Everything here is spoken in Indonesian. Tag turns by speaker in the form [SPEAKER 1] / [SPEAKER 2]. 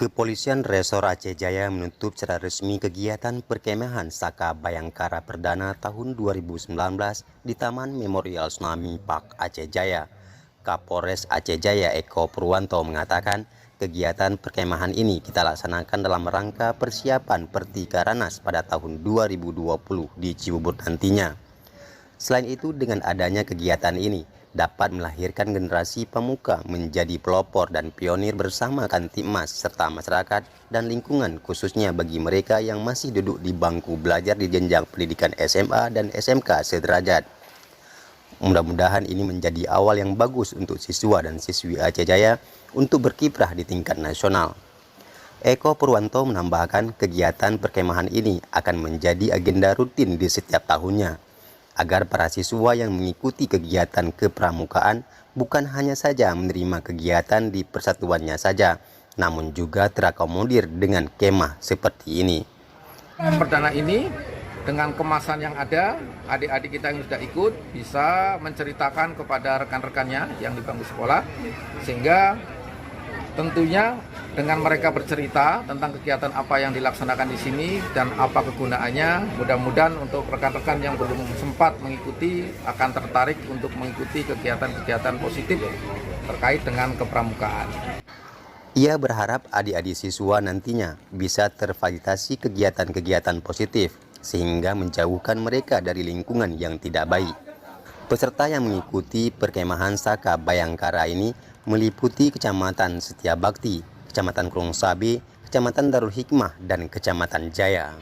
[SPEAKER 1] Kepolisian Resor Aceh Jaya menutup secara resmi kegiatan perkemahan Saka Bayangkara Perdana tahun 2019 di Taman Memorial Tsunami Park Aceh Jaya. Kapolres Aceh Jaya Eko Purwanto mengatakan kegiatan perkemahan ini kita laksanakan dalam rangka persiapan Pertikaranas pada tahun 2020 di Cibubur nantinya. Selain itu, dengan adanya kegiatan ini dapat melahirkan generasi pemuka menjadi pelopor dan pionir bersama Kamtibmas serta masyarakat dan lingkungan, khususnya bagi mereka yang masih duduk di bangku belajar di jenjang pendidikan SMA dan SMK sederajat. Mudah-mudahan ini menjadi awal yang bagus untuk siswa dan siswi Aceh Jaya untuk berkiprah di tingkat nasional. Eko Purwanto menambahkan kegiatan perkemahan ini akan menjadi agenda rutin di setiap tahunnya, agar para siswa yang mengikuti kegiatan kepramukaan bukan hanya saja menerima kegiatan di persatuannya saja, namun juga terakomodir dengan kemah seperti ini.
[SPEAKER 2] Perdana ini dengan kemasan yang ada, adik-adik kita yang sudah ikut bisa menceritakan kepada rekan-rekannya yang di bangku sekolah, sehingga tentunya dengan mereka bercerita tentang kegiatan apa yang dilaksanakan di sini dan apa kegunaannya, mudah-mudahan untuk rekan-rekan yang belum sempat mengikuti akan tertarik untuk mengikuti kegiatan-kegiatan positif terkait dengan kepramukaan.
[SPEAKER 1] Ia berharap adik-adik siswa nantinya bisa terfasilitasi kegiatan-kegiatan positif sehingga menjauhkan mereka dari lingkungan yang tidak baik. Peserta yang mengikuti perkemahan Saka Bayangkara ini meliputi Kecamatan Setiabakti, Kecamatan Krung Sabe, Kecamatan Darul Hikmah, dan Kecamatan Jaya.